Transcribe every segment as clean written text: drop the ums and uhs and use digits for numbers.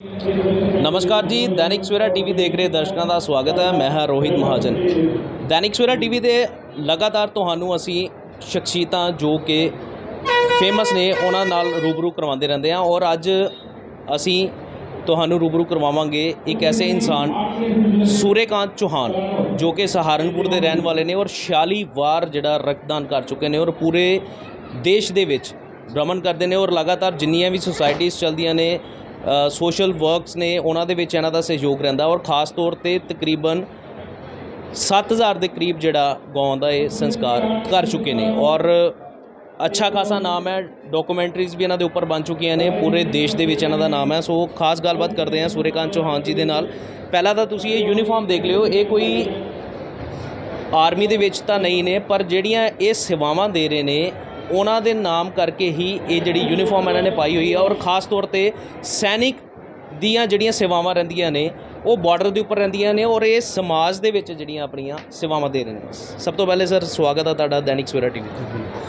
नमस्कार जी, दैनिक सवेरा टीवी देख रहे दर्शकों का स्वागत है। मैं हाँ रोहित महाजन। दैनिक सवेरा टीवी ਦੇ लगातार ਤੁਹਾਨੂੰ ਅਸੀਂ ਸ਼ਖਸੀਅਤਾਂ ਜੋ ਕਿ ਫੇਮਸ ਨੇ ਉਹਨਾਂ ਨਾਲ रूबरू ਕਰਵਾਉਂਦੇ ਰਹਿੰਦੇ ਹਾਂ ਔਰ ਅੱਜ ਅਸੀਂ ਤੁਹਾਨੂੰ रूबरू ਕਰਵਾਵਾਂਗੇ एक ऐसे इंसान सूर्यकांत चौहान जो कि सहारनपुर ਦੇ ਰਹਿਣ ਵਾਲੇ ਨੇ ਔਰ 46 ਵਾਰ ਜਿਹੜਾ ਰਕਤਦਾਨ ਕਰ ਚੁੱਕੇ ਨੇ ਔਰ ਪੂਰੇ ਦੇਸ਼ ਦੇ ਵਿੱਚ भ्रमण करते हैं और लगातार जिन्नियां भी सोसाइटीज़ चलदियां ने सोशल वर्क्स ने उन्होंने इन्हों का सहयोग रहा और खास तौर पर तकरीबन 7000 के करीब जोड़ा गाँव का ये संस्कार कर चुके हैं और अच्छा खासा नाम है। डॉक्यूमेंटरीज़ भी इन्हों के उपर बन चुकी ने, पूरे देश के इन्हों का नाम है। सो खास गलबात करते हैं सूर्यकांत चौहान जी के नाल। पहला तो तुसीं ये यूनीफॉर्म देख लियो, ये कोई आर्मी दे विच तां नहीं ने पर जिहड़ियां ये सेवावां दे रहे ने उन्होंने दे नाम करके ही ये जिहड़ी यूनीफॉर्म इन्होंने पाई हुई है और खास तौर पर सैनिक दियां जिहड़ियां सेवावां रहिंदियां ने वो बॉर्डर के उपर रहिंदियां ने और ये समाज दे विच जिहड़ियां अपनियां सेवावां दे रहे हैं। सब तो पहले सर स्वागत है तुहाडा दैनिक सवेरा टीवी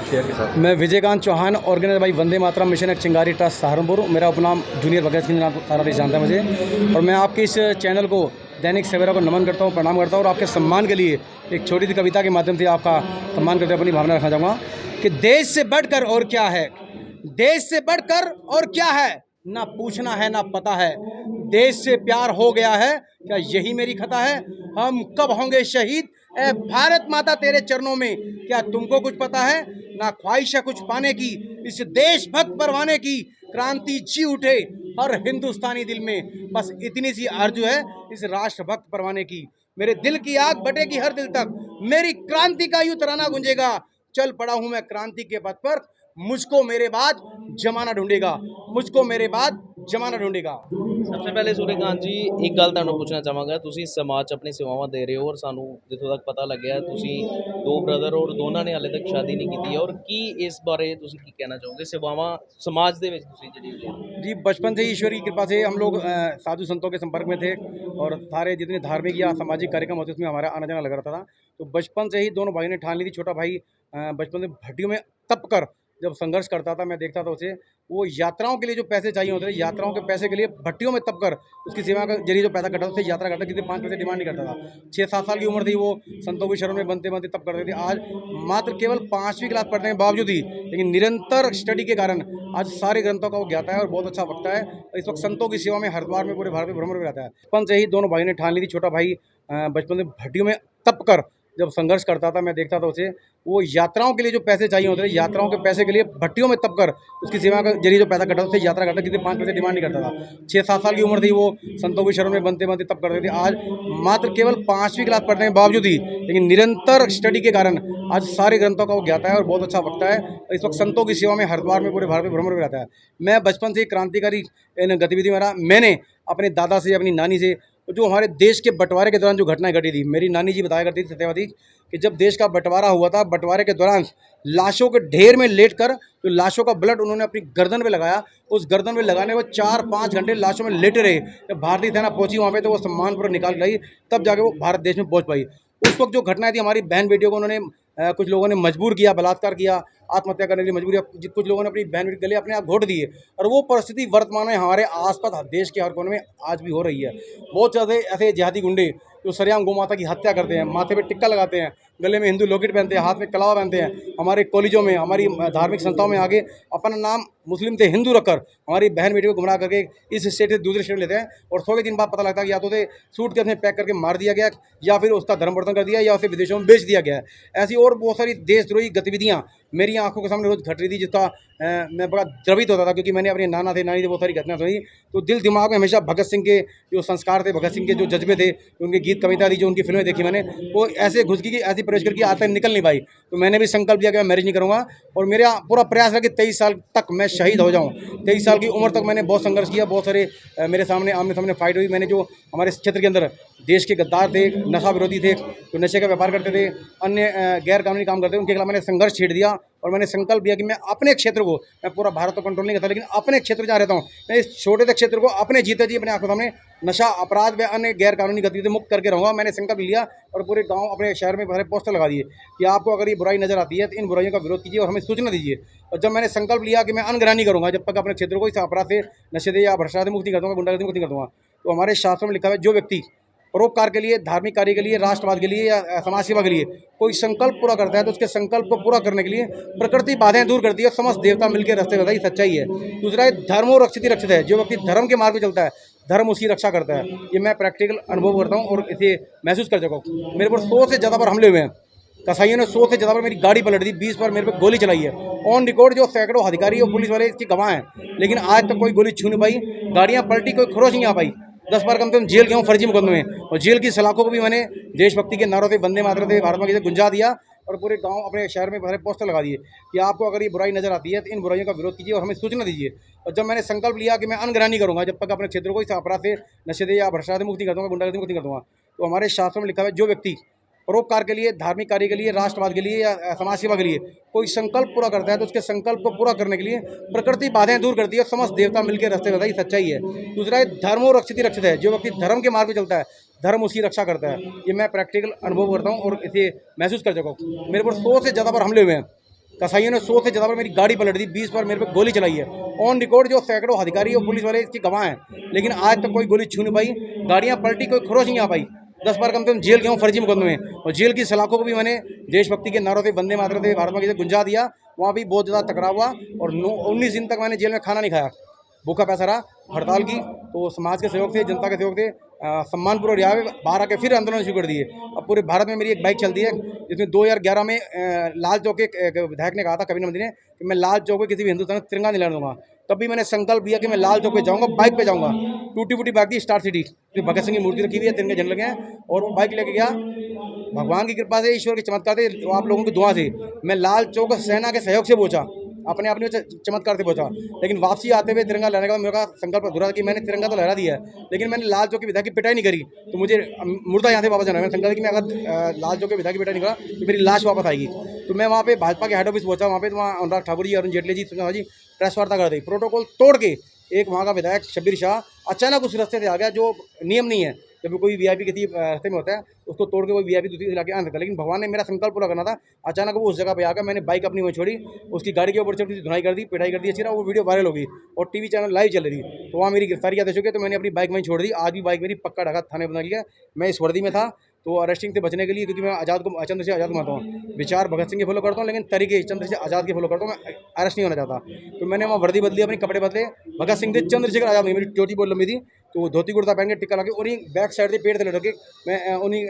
शेयर के साथ। मैं Vijaykant Chauhan, organise by Vande Mataram Mission Ek Chingari trust Saharanpur. मेरा उपनाम जूनियर भगत सिंह नाम सारा देश जानता है मुझे और मैं आपके इस चैनल को दैनिक सवेरा को नमन करता हूँ, प्रणाम करता हूँ और आपके सम्मान के लिए एक छोटी सी कविता के माध्यम से आपका सम्मान करते अपनी भावना रखना चाहूँगा कि देश से बढ़कर और क्या है, देश से बढ़कर और क्या है, ना पूछना है ना पता है, देश से प्यार हो गया है, क्या यही मेरी खता है, हम कब होंगे शहीद, ए भारत माता तेरे चरणों में, क्या तुमको कुछ पता है, ना ख्वाहिश है कुछ पाने की, इस देशभक्त परवाने की, क्रांति जी उठे हर हिंदुस्तानी दिल में, बस इतनी सी आरजू है इस राष्ट्रभक्त परवाने की, मेरे दिल की आग बटेगी हर दिल तक, मेरी क्रांति का यूं तराना गूंजेगा, चल पड़ा हूं मैं क्रांति के पथ पर, मुझको मेरे बाद जमाना ढूंढेगा, मुझको मेरे बाद जमाना ढूंढेगा। सबसे पहले सूर्यकांत जी एक गल तुहानूं पूछना चाहांगा, तुसीं समाज 'च अपनी सेवावां दे रहे हो और सानूं जित्थों तक पता लग्या तुसीं दो ब्रदर और दोनों ने हाले तक शादी नहीं की है और की इस बारे तुसीं की कहना चाहोगे सेवावां समाज दे विच तुसीं जिहड़ी? जी, बचपन से ही ईश्वर की कृपा से हम लोग साधु संतों के संपर्क में थे और सारे जितने धार्मिक या सामाजिक कार्यक्रम होते उसमें हमारा आना जाना लगा रहता था। तो बचपन से ही दोनों भाइयों ने ठान ली थी। छोटा भाई बचपन में भट्टियों में तप कर जब संघर्ष करता था, मैं देखता था उसे, वो यात्राओं के लिए जो पैसे चाहिए होते थे, यात्राओं के पैसे के लिए भट्टियों में तप कर उसकी सेवा के जरिए जो पैसा इकट्ठा उससे यात्रा करता, किसी 5 पैसे डिमांड नहीं करता था। 6-7 साल की उम्र थी, वो संतों की शरण में बनते बनते तप करते थे। आज मात्र केवल 5वीं क्लास पढ़ने के बावजूद ही, लेकिन निरंतर स्टडी के कारण आज सारे ग्रंथों का वो ज्ञाता है और बहुत अच्छा वक्ता है। इस वक्त संतों की सेवा में हरिद्वार में पूरे भारत में भ्रमण में रहता है। बचपन से ही दोनों भाइयों ने ठान ली थी। छोटा भाई बचपन में भट्टियों में तप कर जब संघर्ष करता था, मैं देखता था उसे, वो यात्राओं के लिए जो पैसे चाहिए होते थे, यात्राओं के पैसे के लिए भट्टियों में तप कर उसकी सेवा के जरिए जो पैसा इकट्ठा उससे यात्रा करता, किसी 5 पैसे डिमांड नहीं करता था। 6-7 साल की उम्र थी, वो संतों की शरण में बनते बनते तप करते थे। आज मात्र केवल 5वीं क्लास पढ़ने के बावजूद ही, लेकिन निरंतर स्टडी के कारण आज सारे ग्रंथों का वो ज्ञाता है और बहुत अच्छा वक्ता है। इस वक्त संतों की सेवा में हरिद्वार में पूरे भारत में भ्रमण में रहता है। मैं बचपन से क्रांतिकारी गतिविधि में रहा। मैंने अपने दादा से, अपनी नानी से, जो हमारे देश के बंटवारे के दौरान जो घटनाएं घटी थी, मेरी नानी जी बताया करती थी, सत्यवती, कि जब देश का बंटवारा हुआ था, बंटवारे के दौरान लाशों के ढेर में लेटकर जो लाशों का ब्लड उन्होंने अपनी गर्दन पे लगाया, उस गर्दन में लगाने में 4-5 घंटे लाशों में लेटे रहे। जब भारतीय सेना पहुंची वहाँ पे तो वो सम्मानपूर्वक निकाल लाई, तब जाके वो भारत देश में पहुंच पाई। उस वक्त जो घटनाएं थी, हमारी बहन बेटियों को उन्होंने कुछ लोगों ने मजबूर किया, बलात्कार किया, आत्महत्या करने के लिए मजबूर किया, कुछ लोगों ने अपनी बहन बेटी गले अपने आप घोट दिए और वो परिस्थिति वर्तमान में हमारे आसपास देश के हर कोने में आज भी हो रही है। बहुत ज़्यादा ऐसे जिहादी गुंडे जो सरेआम गौ माता की हत्या करते हैं, माथे पे टिक्का लगाते हैं, गले में हिंदू लॉकेट पहनते हैं, हाथ में कलावा पहनते हैं, हमारे कॉलेजों में, हमारी धार्मिक संस्थाओं में आगे अपना नाम मुस्लिम से हिंदू रखकर हमारी बहन बेटी को गुमराह करके इस स्टेट से दूसरे स्टेट लेते हैं और थोड़े दिन बाद पता लगता है कि या तो उसे सूट के अपने पैक करके मार दिया गया या फिर उसका धर्म परिवर्तन कर दिया या उसे विदेशों में बेच दिया गया है। ऐसी और बहुत सारी देशद्रोही गतिविधियाँ मेरी आंखों के सामने रोज़ घट रही थी, जिसका मैं बड़ा द्रवित होता था क्योंकि मैंने अपने नाना थे, नानी थे, बहुत सारी घटना सुनी। तो दिल दिमाग में हमेशा भगत सिंह के जो संस्कार थे, भगत सिंह के जो जज्बे थे, उनके गीत कविता थी, जो उनकी फिल्में देखी मैंने, वो ऐसे घुस गई कि ऐसी प्रवेश करके आज तक निकल नहीं पाई। तो मैंने भी संकल्प लिया कि मैं मैरिज नहीं करूँगा और मेरा पूरा प्रयास रहा कि 23 साल तक मैं शहीद हो जाऊँ। 23 साल की उम्र तक मैंने बहुत संघर्ष किया, बहुत सारे मेरे सामने आमने सामने फाइट हुई। मैंने जो हमारे क्षेत्र के अंदर देश के गद्दार थे, नशा विरोधी थे, जो नशे का व्यापार करते थे, अन्य गैर कानूनी काम करते थे, उनके खिलाफ मैंने संघर्ष छेड़ दिया और मैंने संकल्प लिया कि मैं अपने क्षेत्र को, मैं पूरा भारत को कंट्रोल नहीं करता, लेकिन अपने क्षेत्र जहाँ रहता हूँ, मैं इस छोटे से क्षेत्र को अपने जीते जी अपने आंखों सामने नशा, अपराध व अन्य गैर कानूनी गतिविधि मुक्त करके रहूँगा। मैंने संकल्प लिया और पूरे गाँव, अपने शहर में सारे पोस्टर लगा दिए कि आपको अगर ये बुराई नजर आती है तो इन बुराइयों का विरोध कीजिए और हमें सूचना दीजिए। और जब मैंने संकल्प लिया कि मैं अनग्रहण नहीं करूँगा जब तक अपने क्षेत्र को इस अपराध से, नशे से या भ्रष्टाचार से मुक्त नहीं कर दूँगा, गुंडागर्दी मुक्त नहीं कर दूँगा। तो हमारे शास्त्रों में लिखा है, जो व्यक्ति परोपकार के लिए, धार्मिक कार्य के लिए, राष्ट्रवाद के लिए या समाज सेवा के लिए कोई संकल्प पूरा करता है तो उसके संकल्प को पूरा करने के लिए प्रकृति बाधाएं दूर करती है, समस्त देवता मिलकर रास्ते बताई, सच्चाई है। दूसरा है, धर्मो रक्षित रक्षित है। जो व्यक्ति धर्म के मार्ग पर चलता है, धर्म उसकी रक्षा करता है। ये मैं प्रैक्टिकल अनुभव करता हूँ और इसे महसूस कर चुका हूँ। मेरे पर 100 से ज़्यादा बार हमले हुए हैं। कसाईयों ने 100 से ज़्यादा बार मेरी गाड़ी पलट दी, 20 बार मेरे पे गोली चलाई है। ऑन रिकॉर्ड जो सैकड़ों अधिकारी और पुलिस वाले इसकी गवाह हैं, लेकिन आज तक कोई गोली छू नहीं पाई, गाड़ियाँ पलटी, कोई खरोच नहीं आ पाई। 10 बार कम से कम जेल गया हूँ फर्जी मुकदमे में, और जेल की सलाखों को भी मैंने देशभक्ति के नारों से, वंदे मातरम से, भारत माता की जय गुंजा दिया और पूरे गांव, अपने शहर में सारे पोस्टर लगा दिए कि आपको अगर ये बुराई नजर आती है तो इन बुराइयों का विरोध कीजिए और हमें सूचना दीजिए। और जब मैंने संकल्प लिया कि मैं अनग्रहण नहीं करूँगा जब तक अपने क्षेत्र को इस अपराध से, नशे से या भ्रष्टाचार से मुक्त नहीं कर दूँगा, गुंडागर्दी मुक्त नहीं कर दूँगा। तो हमारे शास्त्रों में लिखा है, जो व्यक्ति परोपकार के लिए, धार्मिक कार्य के लिए, राष्ट्रवाद के लिए या समाज सेवा के लिए कोई संकल्प पूरा करता है तो उसके संकल्प को पूरा करने के लिए प्रकृति बाधाएं दूर करती है, समस्त देवता मिलकर रास्ते बताई, सच्चाई है। दूसरा है, धर्मो रक्षित रक्षित है। जो व्यक्ति धर्म के मार्ग पर चलता है, धर्म उसकी रक्षा करता है। ये मैं प्रैक्टिकल अनुभव करता हूँ और इसे महसूस कर चुका हूँ। मेरे पर 100 से ज़्यादा बार हमले हुए हैं। कसाईयों ने 100 से ज़्यादा बार मेरी गाड़ी पलट दी, 20 बार मेरे पे गोली चलाई है। ऑन रिकॉर्ड जो सैकड़ों अधिकारी और पुलिस वाले इसकी गवाह हैं, लेकिन आज तक कोई गोली छू नहीं पाई, गाड़ियाँ पलटी, कोई खरोच नहीं आ पाई। 10 बार कम से कम जेल गया हूँ फर्जी मुकदमे में, और जेल की सलाखों को भी मैंने देशभक्ति के नारों से, वंदे मातरम से, भारत माता की जय गुंजा दिया। वहाँ भी बहुत ज़्यादा टकराव हुआ और 19 दिन तक मैंने जेल में खाना नहीं खाया, भूखा पैसा रहा। हड़ताल की तो समाज के सहयोग से, जनता के सहयोग से सम्मानपूर्वक रिहा हुए, बाहर आके फिर आंदोलन शुरू कर दिए। अब पूरे भारत में मेरी एक बाइक चलती है, जिसमें 2011 में लाल चौक के एक विधायक ने कहा था, कबीर मंत्री ने, कि मैं लाल चौक पे किसी भी हिंदुस्तान में तिरंगा नहीं लहरा दूंगा। तब भी मैंने संकल्प लिया कि मैं लाल चौक पे जाऊंगा, बाइक पे जाऊंगा। टूटी फूटी बाइक थी, स्टार सिटी, भगत सिंह की मूर्ति रखी हुई है, तिरंगे झंडे लगे हैं, और वो बाइक लेके गया। भगवान की कृपा से, ईश्वर के चमत्कार से, तो आप लोगों की दुआ से मैं लाल चौक सेना के सहयोग से पहुंचा, अपने आप नहीं चमत्कार से पहुंचा। लेकिन वापसी आते हुए तिरंगा लहराने का मेरा संकल्प अधूरा था कि मैंने तिरंगा तो लहरा दिया है, लेकिन मैंने लाल चौक के विधायक की पिटाई नहीं करी तो मुझे मुर्दा यहाँ से वापस जाना है। मैंने संकल्प कि मैं अगर लाल चौक के विधायक की पिटाई नहीं करा तो मेरी लाश वापस आएगी। तो मैं वहाँ पे भाजपा के हेड ऑफिस पहुंचा, वहाँ पे तो वहाँ अनुराग ठाकुर जी, अरुण जेटली जी, सुषमा जी प्रेस वार्ता कर दी। प्रोटोकॉल तोड़ के एक वहाँ का विधायक शब्बीर शाह अचानक उस रास्ते से आ गया, जो नियम नहीं है। जब कोई वीआईपी किसी रास्ते में होता है, उसको तोड़ के कोई वीआईपी दूसरी इलाके आ सकता है, लेकिन भगवान ने मेरा संकल्प पूरा करना था। अचानक वो उस जगह पे आ गया, मैंने बाइक अपनी वहीं छोड़ी, उसकी गाड़ी के ऊपर चढ़ दी, धुनाई कर दी, पिटाई कर दी अच्छी, वो वीडियो वायरल हो गई और टीवी चैनल लाइव चल रही थी। तो वहाँ मेरी गिरफ्तारी के आदेश हो गए, तो मैंने अपनी बाइक वहीं छोड़ दी। आज भी बाइक मेरी पक्का ढका थाने बना लिया। मैं इस वर्दी में था तो अरेस्टिंग से बचने के लिए, क्योंकि मैं आज़ाद को, चंद्र से आज़ाद मानता हूँ, विचार भगत सिंह के फॉलो करता हूँ, लेकिन तरीके चंद्र से आज़ाद के फॉलो करता हूँ। मैं अरेस्ट नहीं होना चाहता, तो मैंने वहाँ वर्दी बदली, अपने कपड़े बदले, भगत सिंह से चंद्रशेखर आज़ाद नहीं, मेरी चोटी बहुत लंबी थी, तो धोती कुर्ता पहन के, टिक्का लगा के, उन्हीं बैक साइड से पेड़ से लटक के मैं उन्हीं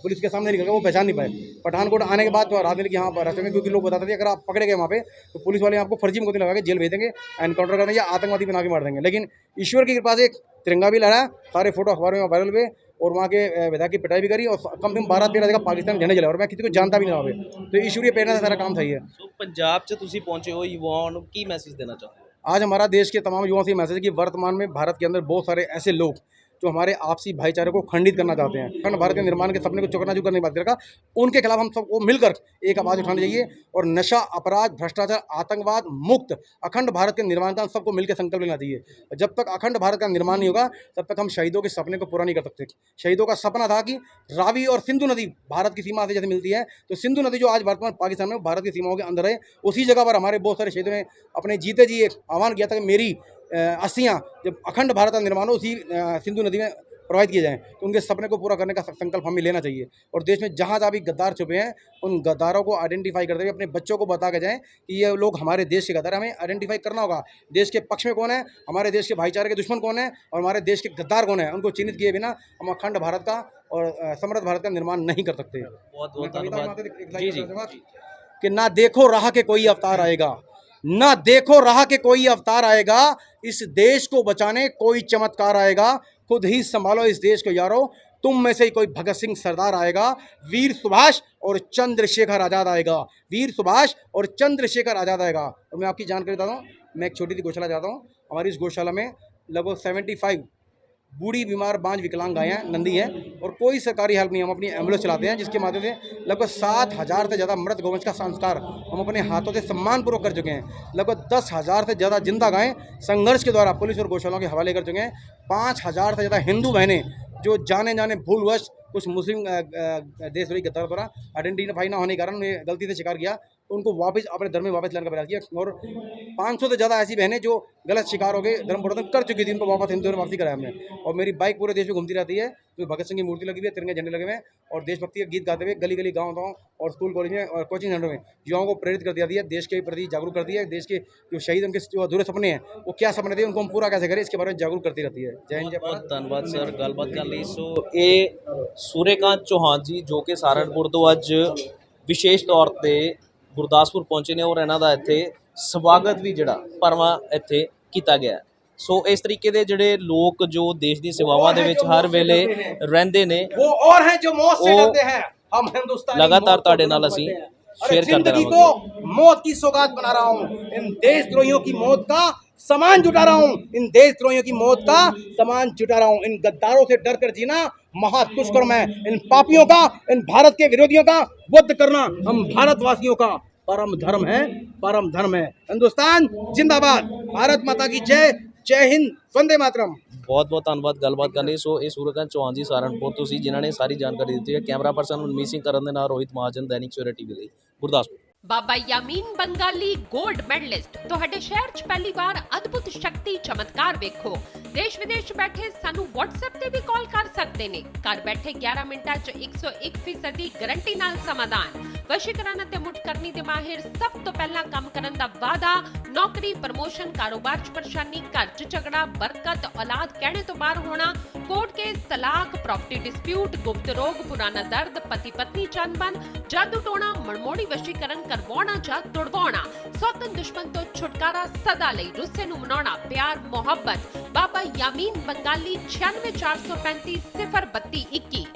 पुलिस के सामने निकल गया। वो पहचान नहीं पाए। पठानकोट आने के बाद तो रात में कि हाँ रास्ते में, क्योंकि लोग बताते थे अगर आप पकड़े गए वहाँ पे तो पुलिस वाले आपको फर्जी मुकदमे लगा के जेल भेज देंगे, एनकाउंटर कर देंगे या आतंकवादी बना के मार देंगे। लेकिन ईश्वर की कृपा से एक तिरंगा भी लहरा, सारे फोटो अखबारों में वायरल हुए और वहाँ के विधायक की पिटाई भी करी और कम से कम 12-13 जगह पाकिस्तान झंडे जलाए, और मैं किसी को जानता भी नहीं वहाँ पे। तो ईश्वरीय प्रेरणा से सारा काम सही है। ਸੋ ਪੰਜਾਬ 'ਚ ਤੁਸੀਂ पहुंचे हो, युवाओं ਨੂੰ ਕੀ ਮੈਸੇਜ देना चाहते हो? आज हमारा देश के तमाम युवाओं से ये मैसेज है कि वर्तमान में भारत के अंदर बहुत सारे ऐसे लोग जो हमारे आपसी भाईचारे को खंडित करना चाहते हैं, अखंड भारत के निर्माण के सपने को चकनाचूर करने की बात करेगा, उनके खिलाफ हम सबको मिलकर एक आवाज़ उठानी चाहिए और नशा, अपराध, भ्रष्टाचार, आतंकवाद मुक्त अखंड भारत के निर्माण का हम सबको मिलकर संकल्प लेना चाहिए। जब तक अखंड भारत का निर्माण नहीं होगा तब तक हम शहीदों के सपने को पूरा नहीं कर सकते। शहीदों का सपना था कि रावी और सिंधु नदी भारत की सीमा से जैसे मिलती है, तो सिंधु नदी जो आज वर्तमान पाकिस्तान में भारत की सीमाओं के अंदर है, उसी जगह पर हमारे बहुत सारे शहीदों ने अपने जीते जी एक आह्वान किया था कि मेरी अस्थियाँ जब अखंड भारत का निर्माण हो उसी सिंधु नदी में प्रवाहित किए जाएँ। तो उनके सपने को पूरा करने का संकल्प हमें लेना चाहिए और देश में जहाँ जहाँ भी गद्दार छुपे हैं उन गद्दारों को आइडेंटिफाई करते हुए अपने बच्चों को बता के जाएँ कि ये लोग हमारे देश के गद्दार हैं। हमें आइडेंटिफाई करना होगा देश के पक्ष में कौन है, हमारे देश के भाईचारे के दुश्मन कौन है और हमारे देश के गद्दार कौन है। उनको चिन्हित किए बिना हम अखंड भारत का और समृद्ध भारत का निर्माण नहीं कर सकते। बहुत बहुत धन्यवाद। जी जी कि ना देखो राह के कोई अवतार आएगा, ना देखो राह के कोई अवतार आएगा, इस देश को बचाने कोई चमत्कार आएगा, खुद ही संभालो इस देश को यारो, तुम में से ही कोई भगत सिंह सरदार आएगा, वीर सुभाष और चंद्रशेखर आज़ाद आएगा, वीर सुभाष और चंद्रशेखर आज़ाद आएगा। और मैं आपकी जानकारी देता हूँ, मैं एक छोटी सी गौशाला जाता हूँ, हमारी इस गौशाला में लगभग 75 बूढ़ी बीमार बांझ विकलांग गायें नंदी हैं और कोई सरकारी हेल्प नहीं। हम अपनी एम्बुलेंस चलाते हैं जिसके माध्यम से लगभग 7,000 से ज़्यादा मृत गौवंश का संस्कार हम अपने हाथों से सम्मानपूर्वक कर चुके हैं। लगभग 10,000 से ज़्यादा जिंदा गायें संघर्ष के द्वारा पुलिस और गौशालाओं के हवाले कर चुके हैं। 5,000 से ज़्यादा हिंदू बहनें जो जाने जाने भूलवश कुछ मुस्लिम देशद्रोही गद्दार द्वारा आइडेंटिफाई ना होने के कारण उन्हें गलती से शिकार किया, तो उनको वापस अपने धर्म में वापस लाने का प्रयास किया। और 500 से ज़्यादा ऐसी बहनें जो गलत शिकार हो गए, धर्म परिवर्तन कर चुकी थी, उनको वापस हिंदू में वापसी कराया हमने। और मेरी बाइक पूरे देश में घूमती रहती है, तो भगत सिंह की मूर्ति लगी हुई है, तिरंगे झंडे लगे हुए हैं और देशभक्ति के गीत गाते हुए गली गली गाँव और स्कूल कॉलेज में और कोचिंग सेंटर में युवाओं को प्रेरित कर दिया है, देश के प्रति जागरूक करती है। देश के जो शहीद उनके जो अधूरे सपने हैं वो क्या सपने थे, उनको हम पूरा कैसे करें, इसके बारे में जागरूक करती रहती है। जय हिंद जय भारत। ਧੰਨਵਾਦ ਸਰ ਗੱਲਬਾਤ ਕਰਨ ਲਈ। ਸੋ ਇਹ ਸੂਰੇਕਾਂਤ ਚੌਹਾਨ ਜੀ ਜੋ ਕਿ ਸਹਾਰਨਪੁਰ ਤੋਂ ਅੱਜ ਵਿਸ਼ੇਸ਼ ਤੌਰ ਤੇ ਗੁਰਦਾਸਪੁਰ ਪਹੁੰਚੇ ਨੇ ਔਰ ਇਹਨਾਂ ਦਾ ਇੱਥੇ ਸਵਾਗਤ ਵੀ ਜਿਹੜਾ ਭਰਵਾਂ ਇੱਥੇ ਕੀਤਾ ਗਿਆ। ਸੋ ਇਸ ਤਰੀਕੇ ਦੇ ਜਿਹੜੇ ਲੋਕ ਜੋ ਦੇਸ਼ ਦੀ ਸੇਵਾਵਾਂ ਦੇ ਵਿੱਚ ਹਰ ਵੇਲੇ ਰਹਿੰਦੇ ਨੇ वो और हैं जो मौत से डरते हैं, हम हिंदुस्तानी ਲਗਾਤਾਰ मौत ਤੁਹਾਡੇ से ਨਾਲ डरते ਅਸੀਂ हैं। शेयर अरे करते जिंदगी रहेंगे। को मौत की सौगात बना रहा हूँ, इन देशद्रोहियों की मौत का सामान जुटा रहा हूँ, इन देशद्रोहियों की मौत का सामान जुटा रहा हूँ। इन गद्दारों से डर कर जीना महा दुष्कर्म है। इन पापियों का, इन भारत के विरोधियों का वध करना हम भारतवासियों का परम धर्म है, परम धर्म है। हिंदुस्तान जिंदाबाद, भारत माता की जय, जय हिंद, वंदे मातरम। ਬਹੁਤ ਬਹੁਤ ਧੰਨਵਾਦ ਗੱਲਬਾਤ ਕਰਨ ਲਈ। ਸੋ ਇਹ ਸੂਰੇਕਾਂਤ ਚੌਹਾਨ ਜੀ ਸਹਾਰਨਪੁਰ ਤੋਂ ਸੀ ਜਿਨ੍ਹਾਂ ਨੇ ਸਾਰੀ ਜਾਣਕਾਰੀ ਦਿੱਤੀ ਹੈ। ਕੈਮਰਾ ਪਰਸਨ ਮਨਮੀਤ ਸਿੰਘ ਕਰਨ ਦੇ ਨਾਲ ਰੋਹਿਤ ਮਹਾਜਨ, ਦੈਨਿਕ ਸਵੇਰਾ ਟੀਵੀ ਲਈ ਗੁਰਦਾਸਪੁਰ। ਬਾਬਾ ਯਾਮੀਨ ਬੰਗਾਲੀ 골ਡ ਮੈਡਲਿਸਟ ਤੁਹਾਡੇ ਸ਼ਹਿਰ 'ਚ ਪਹਿਲੀ ਵਾਰ ਅਦਭੁਤ ਸ਼ਕਤੀ ਚਮਤਕਾਰ ਵੇਖੋ। ਦੇਸ਼ ਵਿਦੇਸ਼ 'ਚ ਬੈਠੇ ਸਾਨੂੰ WhatsApp ਤੇ ਵੀ ਕਾਲ ਕਰ ਸਕਦੇ ਨੇ। ਘਰ ਬੈਠੇ 11 ਮਿੰਟਾਂ 'ਚ 101% ਦੀ ਗਾਰੰਟੀ ਨਾਲ ਸਮਾਧਾਨ। ਵਸ਼ੀਕਰਨ ਅਤੇ ਮੁੱਠ ਕਰਨੀ ਦੇ ਮਾਹਿਰ ਸਭ ਤੋਂ ਪਹਿਲਾਂ ਕੰਮ ਕਰਨ ਦਾ ਵਾਅਦਾ। ਨੌਕਰੀ, ਪ੍ਰਮੋਸ਼ਨ, ਕਾਰੋਬਾਰ 'ਚ ਪਰੇਸ਼ਾਨੀ, ਘਰ 'ਚ ਝਗੜਾ, ਬਰਕਤ, ਔਲਾਦ ਕਹਿਣੇ ਤੋਂ ਬਾਹਰ ਹੋਣਾ, ਕੋਰਟ ਕੇਸ, ਤਲਾਕ, ਪ੍ਰਾਪਰਟੀ ਡਿਸਪਿਊਟ, ਗੁਪਤ ਰੋਗ, ਪੁਰਾਣਾ ਦਰਦ, ਪਤੀ ਪਤਨੀ ਚੰਬਨ, ਜਾਦੂ ਟੋਣਾ, ਮਨਮੋੜੀ ਵਸ਼ੀਕਰਨ ਕਰਵਾਉਣਾ ਜਾਂ ਤੁੜਵਾਉਣਾ, ਸੌਤਨ ਦੁਸ਼ਮਣ ਤੋਂ ਛੁਟਕਾਰਾ, ਸਦਾ ਲਈ ਰੁੱਸੇ ਨੂੰ ਮਨਾਉਣਾ, ਪਿਆਰ ਮੁਹੱਬਤ। ਬਾਬਾ ਯਾਮੀਨ ਬੰਗਾਲੀ 96 435 032 21।